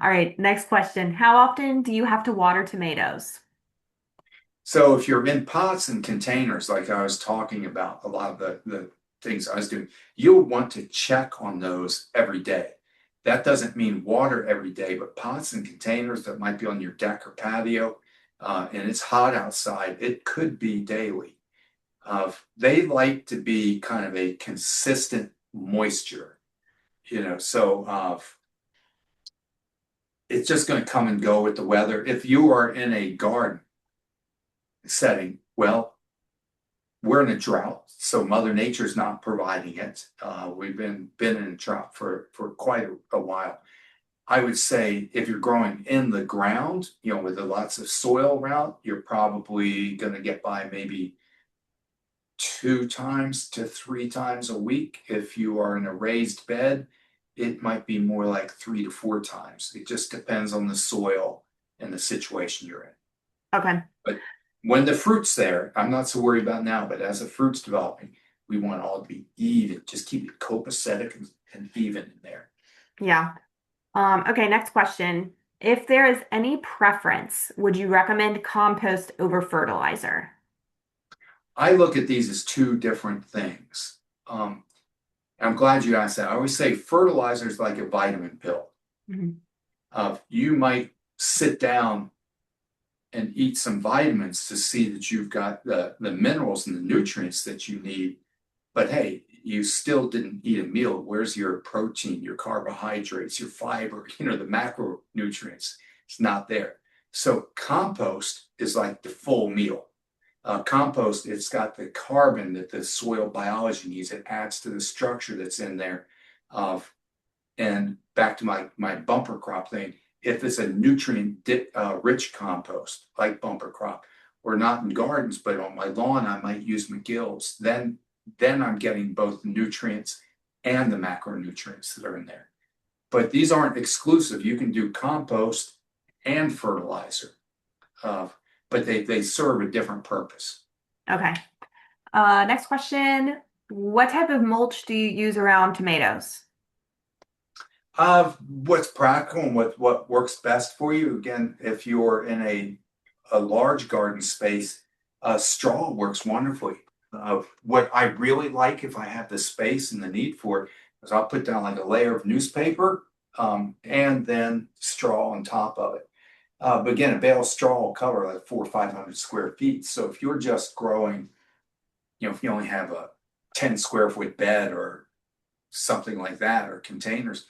All right, next question. How often do you have to water tomatoes? So if you're in pots and containers, like I was talking about, a lot of the things I was doing, you'll want to check on those every day. That doesn't mean water every day, but pots and containers that might be on your deck or patio, and it's hot outside, it could be daily. They like to be kind of a consistent moisture, so it's just going to come and go with the weather. If you are in a garden setting, well, we're in a drought, so Mother Nature's not providing it. We've been in a drought for quite a while. I would say if you're growing in the ground, with lots of soil around, you're probably going to get by maybe 2 times to 3 times a week. If you are in a raised bed, it might be more like 3 to 4 times. It just depends on the soil and the situation you're in. Okay. But when the fruit's there, I'm not so worried about now, but as the fruit's developing, we want it all to be even. Just keep it copacetic and even in there. Yeah. Okay, next question. If there is any preference, would you recommend compost over fertilizer? I look at these as two different things. I'm glad you asked that. I always say fertilizer is like a vitamin pill. Mhm. You might sit down and eat some vitamins to see that you've got the minerals and the nutrients that you need. But hey, you still didn't eat a meal. Where's your protein, your carbohydrates, your fiber, the macronutrients? It's not there. So compost is like the full meal. Compost, it's got the carbon that the soil biology needs. It adds to the structure that's in there. And back to my bumper crop thing, if it's a nutrient rich compost like bumper crop, or not in gardens, but on my lawn, I might use McGill's. Then I'm getting both the nutrients and the macronutrients that are in there. But these aren't exclusive. You can do compost and fertilizer, but they serve a different purpose. Okay. Next question. What type of mulch do you use around tomatoes? What's practical and what works best for you. Again, if you're in a large garden space, straw works wonderfully. What I really like, if I have the space and the need for it, is I'll put down like a layer of newspaper, and then straw on top of it. But again, a bale of straw will cover like 400 or 500 square feet. So if you're just growing, if you only have a 10 square foot bed or something like that, or containers,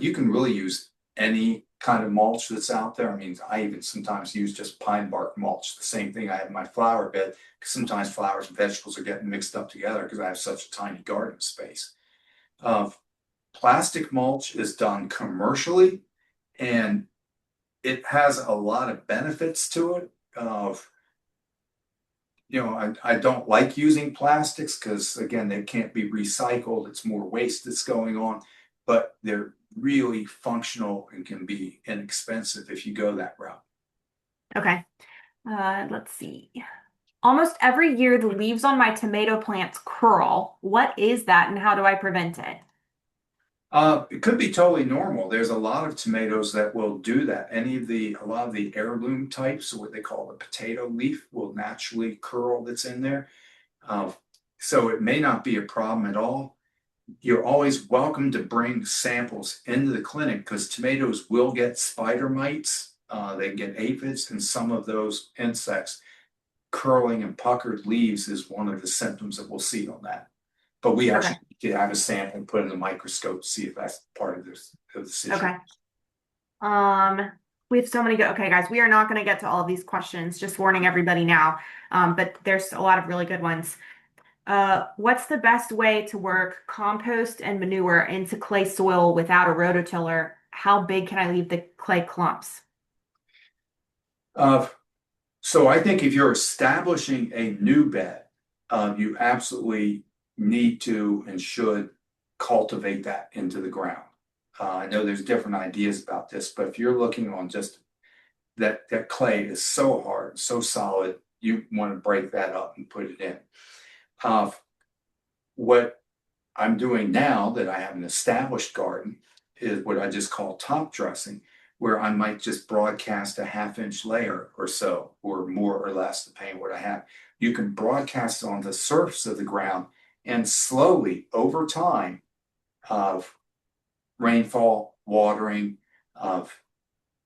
you can really use any kind of mulch that's out there. I mean, I even sometimes use just pine bark mulch, the same thing I have in my flower bed, because sometimes flowers and vegetables are getting mixed up together because I have such a tiny garden space. Uh, Plastic mulch is done commercially, and it has a lot of benefits to it. I don't like using plastics because, again, they can't be recycled. It's more waste that's going on, but they're really functional and can be inexpensive if you go that route. Okay. Let's see. Almost every year, the leaves on my tomato plants curl. What is that, and how do I prevent it? It could be totally normal. There's a lot of tomatoes that will do that. A lot of the heirloom types, what they call the potato leaf, will naturally curl that's in there. Uh, so it may not be a problem at all. You're always welcome to bring samples into the clinic because tomatoes will get spider mites. They get aphids, and some of those insects curling and puckered leaves is one of the symptoms that we'll see on that. But we Okay. actually could have a sample and put in the microscope to see if that's part of this of the situation. Okay. Um, we have so many good. Okay, guys, we are not going to get to all of these questions. Just warning everybody now. But there's a lot of really good ones. What's the best way to work compost and manure into clay soil without a rototiller? How big can I leave the clay clumps? Uh, so I think if you're establishing a new bed, you absolutely need to and should cultivate that into the ground. I know there's different ideas about this, but if you're looking on just that clay is so hard, so solid, you want to break that up and put it in. Uh, what I'm doing now that I have an established garden is what I just call top dressing, where I might just broadcast a half-inch layer or so, or more or less, depending on what I have. You can broadcast it on the surface of the ground and slowly over time of rainfall, watering, of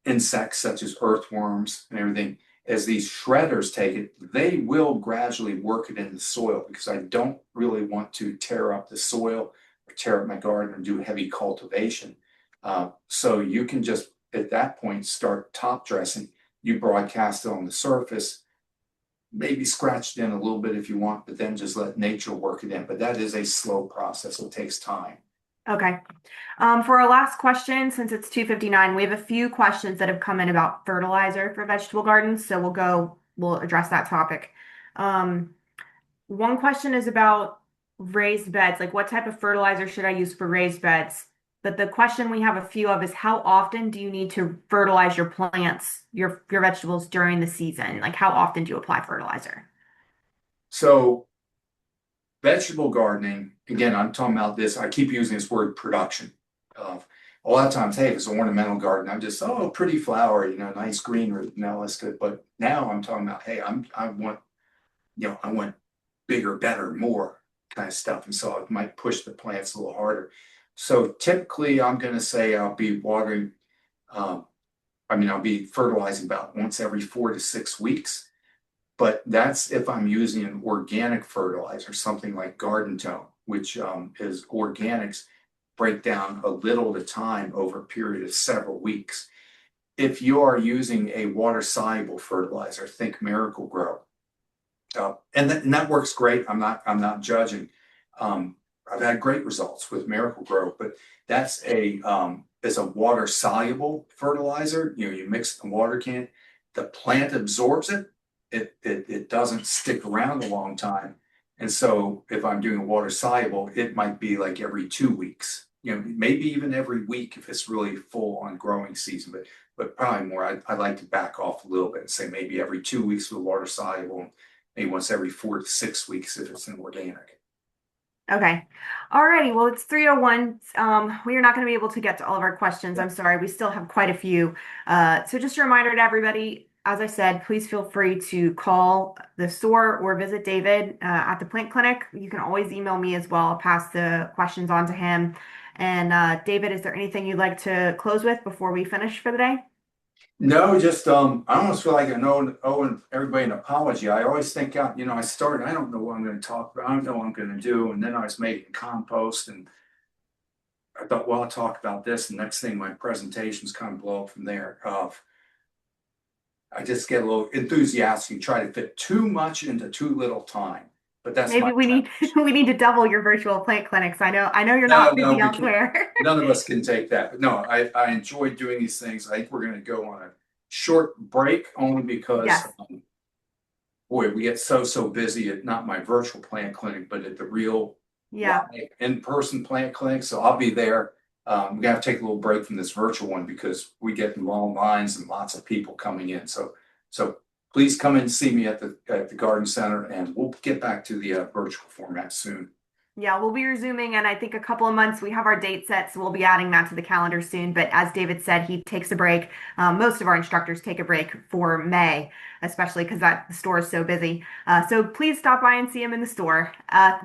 insects such as earthworms and everything, as these shredders take it, they will gradually work it in the soil because I don't really want to tear up the soil or tear up my garden or do heavy cultivation. So you can just at that point start top dressing. You broadcast it on the surface, maybe scratch it in a little bit if you want, but then just let nature work it in. But that is a slow process. It takes time. Okay. For our last question, since it's 2:59, we have a few questions that have come in about fertilizer for vegetable gardens, so we'll address that topic. Um, One question is about raised beds, like what type of fertilizer should I use for raised beds? But the question we have a few of is how often do you need to fertilize your plants, your vegetables during the season? Like how often do you apply fertilizer? So vegetable gardening, again, I'm talking about this, I keep using this word production. Uh, a lot of times, hey, if it's an ornamental garden, I'm just, oh, pretty flower, nice greenery, that's good. But now I'm talking about, hey, I want, I want bigger, better, more kind of stuff. And so it might push the plants a little harder. So typically I'm going to say I'll be watering, um, I'll be fertilizing about once every 4 to 6 weeks. But that's if I'm using an organic fertilizer, something like Garden Tone, which is organics break down a little at a time over a period of several weeks. If you are using a water soluble fertilizer, think Miracle Grow, and that works great. I'm not judging. Um, I've had great results with Miracle Grow, but that's it's a water soluble fertilizer. You mix the water can, the plant absorbs it. It doesn't stick around a long time. And so if I'm doing a water soluble, it might be like every 2 weeks, maybe even every week if it's really full on growing season, but probably more. I'd like to back off a little bit and say maybe every 2 weeks with water soluble, maybe once every 4 to 6 weeks if it's an organic. Okay. Alrighty. Well, it's 3:01. We are not going to be able to get to all of our questions. I'm sorry. We still have quite a few. So just a reminder to everybody, as I said, please feel free to call the store or visit David at the plant clinic. You can always email me as well. I'll pass the questions on to him. And David, is there anything you'd like to close with before we finish for the day? No, just I almost feel like I owe everybody an apology. I always think out, I don't know what I'm going to talk about, I don't know what I'm going to do, and then I was making compost, and I thought, well, I'll talk about this. And next thing, my presentations kind of blow up from there. I just get a little enthusiastic and try to fit too much into too little time, but that's my Maybe we need we need to double your virtual plant clinics. I know you're no, not no, busy we can't. elsewhere. None of us can take that. But no, I enjoy doing these things. I think we're going to go on a short break only because, Yes. boy, we get so busy at not my virtual plant clinic, but at the real Yeah. live in-person plant clinic. So I'll be there. We got to take a little break from this virtual one because we get long lines and lots of people coming in. So So please come and see me at the garden center, and we'll get back to the virtual format soon. Yeah, we'll be resuming in I think a couple of months. We have our date set, so we'll be adding that to the calendar soon. But as David said, he takes a break. Most of our instructors take a break for May, especially because the store is so busy. So please stop by and see him in the store.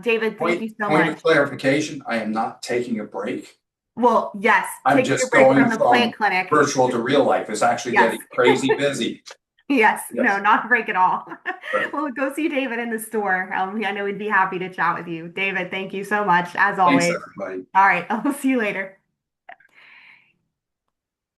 David, thank you so Point much. of clarification, I am not taking a break. Well, yes, I'm taking a just break from going the from plant clinic. virtual to real life. It's actually Yes, getting crazy busy. yes, no, Yes. not a break at all. Right. Well, go see David in the store. I know he'd be happy to chat with you. David, thank you so much, as Thanks, always. everybody. All right, I'll see you later.